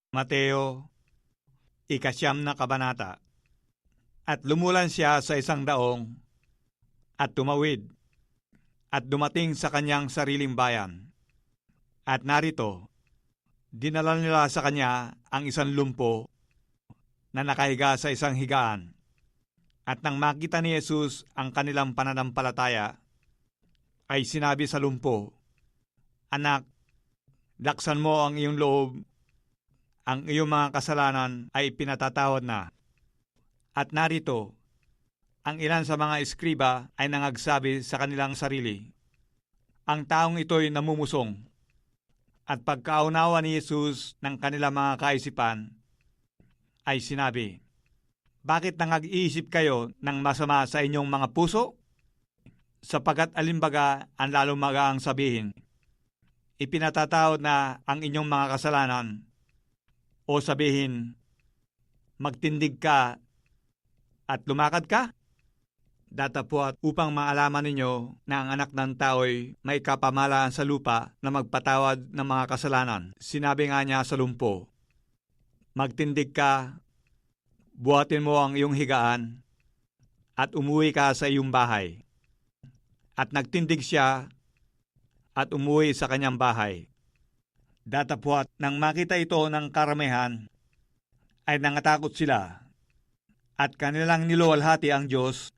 Mateo, ikasyam na kabanata. At lumulan siya sa isang daong at tumawid at dumating sa kanyang sariling bayan. At narito, dinala nila sa kanya ang isang lumpo na nakahiga sa isang higaan. At nang makita ni Jesus ang kanilang pananampalataya, ay sinabi sa lumpo, "Anak, laksan mo ang iyong loob, ang iyong mga kasalanan ay pinatatawad na." At narito, ang ilan sa mga eskriba ay nangagsabi sa kanilang sarili, "Ang taong ito'y namumusong." At pagkaunawa ni Jesus ng kanilang mga kaisipan, ay sinabi, "Bakit nangag-iisip kayo ng masama sa inyong mga puso? Sapagkat alimbaga ang lalong magaang sabihin, ipinatatawad na ang inyong mga kasalanan, o sabihin, magtindig ka at lumakad ka? Datapwat upang maalaman ninyo na ang anak ng tao'y may kapamahalaan sa lupa na magpatawad ng mga kasalanan." Sinabi nga niya sa lumpo, "Magtindig ka, buhatin mo ang iyong higaan, at umuwi ka sa iyong bahay." At nagtindig siya at umuwi sa kanyang bahay. Datapwat nang makita ito ng karamihan, ay nangatakot sila, at kanilang niluwalhati ang Diyos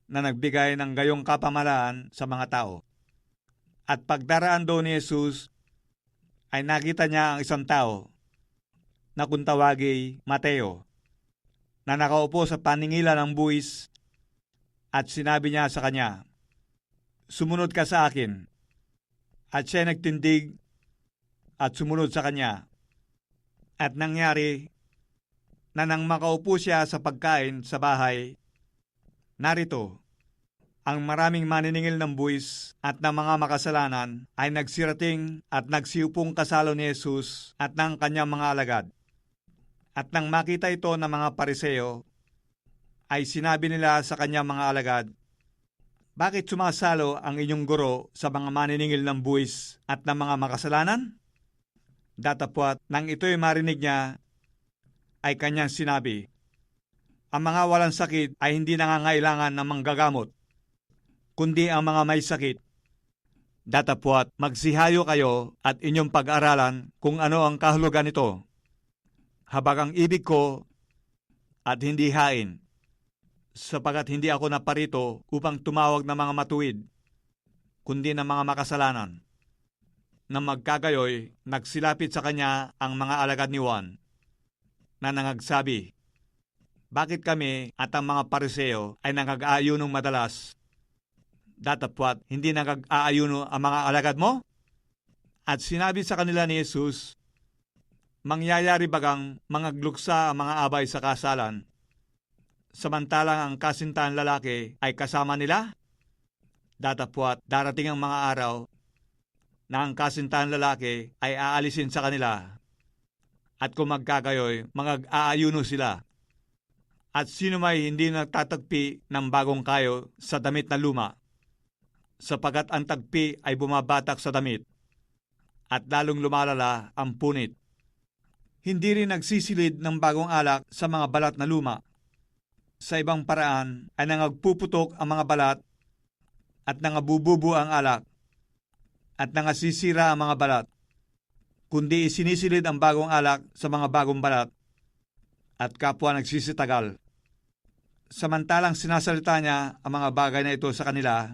na nagbigay ng gayong kapamahalaan sa mga tao. At pagdaraan doon ni Jesus, ay nakita niya ang isang tao na kung tawagay Mateo, na nakaupo sa paningilan ng buwis, at sinabi niya sa kanya, "Sumunod ka sa akin." At siya nagtindig at sumunod sa kanya. At nangyari na nang makaupo siya sa pagkain sa bahay, narito, ang maraming maniningil ng buwis at ng mga makasalanan ay nagsirating at nagsiupong kasalo ni Jesus at ng kanyang mga alagad. At nang makita ito ng mga Pariseo, ay sinabi nila sa kanyang mga alagad, "Bakit sumasalo ang inyong guro sa mga maniningil ng buwis at ng mga makasalanan?" Datapwat nang ito'y marinig niya, ay kanyang sinabi, "Ang mga walang sakit ay hindi nangangailangan ng manggagamot, kundi ang mga may sakit. Datapwat magsihayo kayo at inyong pag-aralan kung ano ang kahulugan nito. Habag ang ibig ko at hindi hain, sapagat hindi ako naparito upang tumawag ng mga matuwid, kundi ng mga makasalanan." Nang magkagayoy, nagsilapit sa kanya ang mga alagad ni Juan, na nangagsabi, "Bakit kami at ang mga Pariseo ay nangag-aayunong madalas? Datapwat hindi nangag-aayuno ang mga alagad mo?" At sinabi sa kanila ni Jesus, "Mangyayari bagang mangagluksa ang mga abay sa kasalan, samantalang ang kasintahan lalaki ay kasama nila? Datapwat darating ang mga araw na ang kasintahan lalaki ay aalisin sa kanila, at kung magkagayoy, mangag-aayuno sila. At sino may hindi nagtatagpi ng bagong kayo sa damit na luma, sapagkat ang tagpi ay bumabatak sa damit, at lalong lumalala ang punit. Hindi rin nagsisilid ng bagong alak sa mga balat na luma. Sa ibang paraan ay nangagpuputok ang mga balat, at nangabububo ang alak, at nangasisira ang mga balat, kundi isinisilid ang bagong alak sa mga bagong balat, at kapwa nagsisitagal." Samantalang sinasalita niya ang mga bagay na ito sa kanila,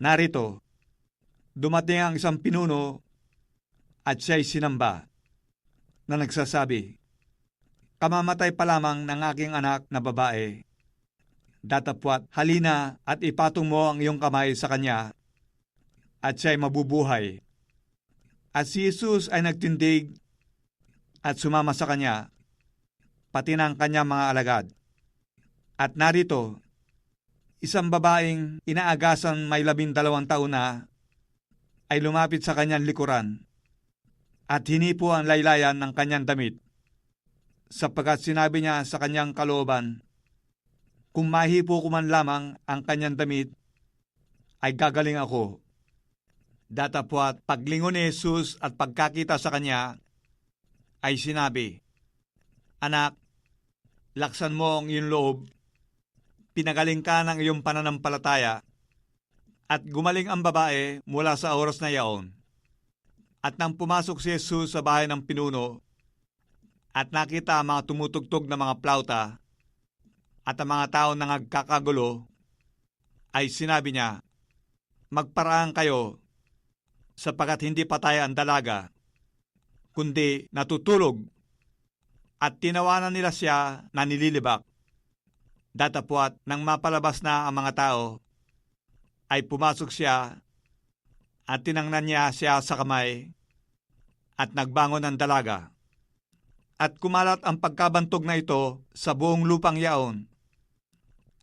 narito, dumating ang isang pinuno at siya'y sinamba, na nagsasabi, "Kamamatay pa lamang ng aking anak na babae. Datapwat halina at ipatong mo ang iyong kamay sa kanya, at siya'y mabubuhay." At si Jesus ay nagtindig at sumama sa kanya, pati ng kanyang mga alagad. At narito, isang babaeng inaagasan may 12 taon na, ay lumapit sa kanyang likuran, at hinipo ang laylayan ng kanyang damit, sapagkat sinabi niya sa kanyang kalooban, "Kung mahipo ko man lamang ang kanyang damit, ay gagaling ako." Datapwat paglingon ni Jesus at pagkakita sa kanya, ay sinabi, "Anak, laksan mo ang iyong loob, pinagaling ka ng iyong pananampalataya." At gumaling ang babae mula sa oras na yaon. At nang pumasok si Jesus sa bahay ng pinuno at nakita ang mga tumutugtog na mga plauta at ang mga tao na nagkakagulo, ay sinabi niya, "Magparaan kayo, sapagkat hindi patay ang dalaga, kundi natutulog." At tinawanan nila siya na nililibak. Datapwat nang mapalabas na ang mga tao, ay pumasok siya at tinangnan niya siya sa kamay at nagbangon ang dalaga. At kumalat ang pagkabantog na ito sa buong lupang yaon.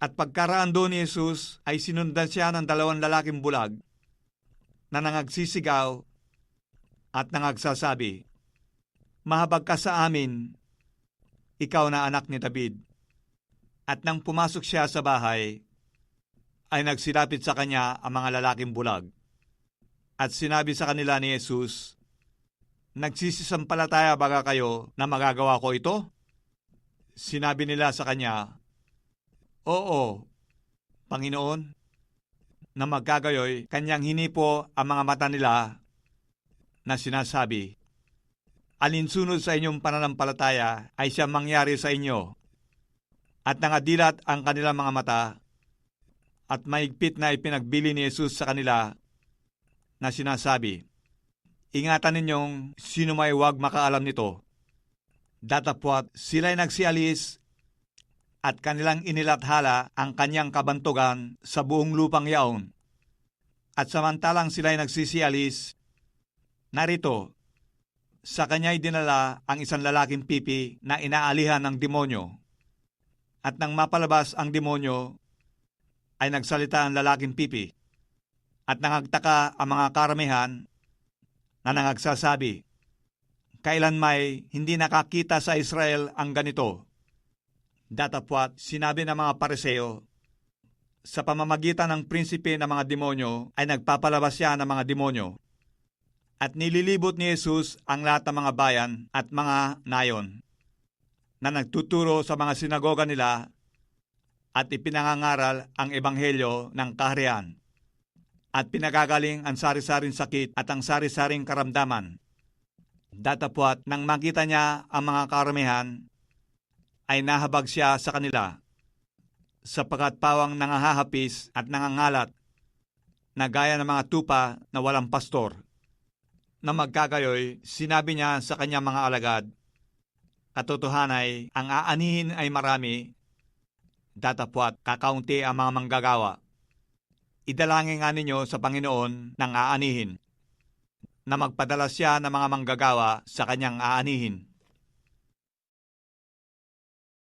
At pagkaraan doon ni Jesus ay sinundan siya ng 2 lalaking bulag na nangagsisigaw at nangagsasabi, "Mahabag ka sa amin, ikaw na anak ni David." At nang pumasok siya sa bahay, ay nagsilapit sa kanya ang mga lalaking bulag. At sinabi sa kanila ni Jesus, "Nagsisisampalataya ba kayo na magagawa ko ito?" Sinabi nila sa kanya, "Oo, Panginoon." Na magkagayoy, kanyang hinipo ang mga mata nila na sinasabi, "Alinsunod sa inyong pananampalataya ay siyang mangyari sa inyo." At nangadilat ang kanilang mga mata at mahigpit na ipinagbili ni Jesus sa kanila na sinasabi, "Ingatan ninyong sino may huwag makaalam nito." Datapwat sila'y nagsialis at kanilang inilathala ang kanyang kabantugan sa buong lupang yaon. At samantalang sila'y nagsisialis, narito, sa kanya'y dinala ang isang lalaking pipi na inaalihan ng demonyo. At nang mapalabas ang demonyo, ay nagsalita ang lalaking pipi. At nangagtaka ang mga karamihan na nangagsasabi, "Kailan may hindi nakakita sa Israel ang ganito?" Datapwat sinabi ng mga Pariseo, sa pamamagitan ng prinsipe ng mga demonyo ay nagpapalabas siya ng mga demonyo. At nililibot ni Jesus ang lahat ng mga bayan at mga nayon na nagtuturo sa mga sinagoga nila at ipinangangaral ang ebanghelyo ng kaharian at pinagagaling ang sari-saring sakit at ang sari-saring karamdaman. Datapwat nang makita niya ang mga karamihan, ay nahabag siya sa kanila, sapagkat pawang nangahahapis at nangangalat na gaya ng mga tupa na walang pastor. Na magkagayoy, sinabi niya sa kanyang mga alagad, "Katotohanay, ang aanihin ay marami, datapwat kakaunti ang mga manggagawa. Idalangin nga ninyo sa Panginoon ng aanihin, na magpadala siya ng mga manggagawa sa kanyang aanihin."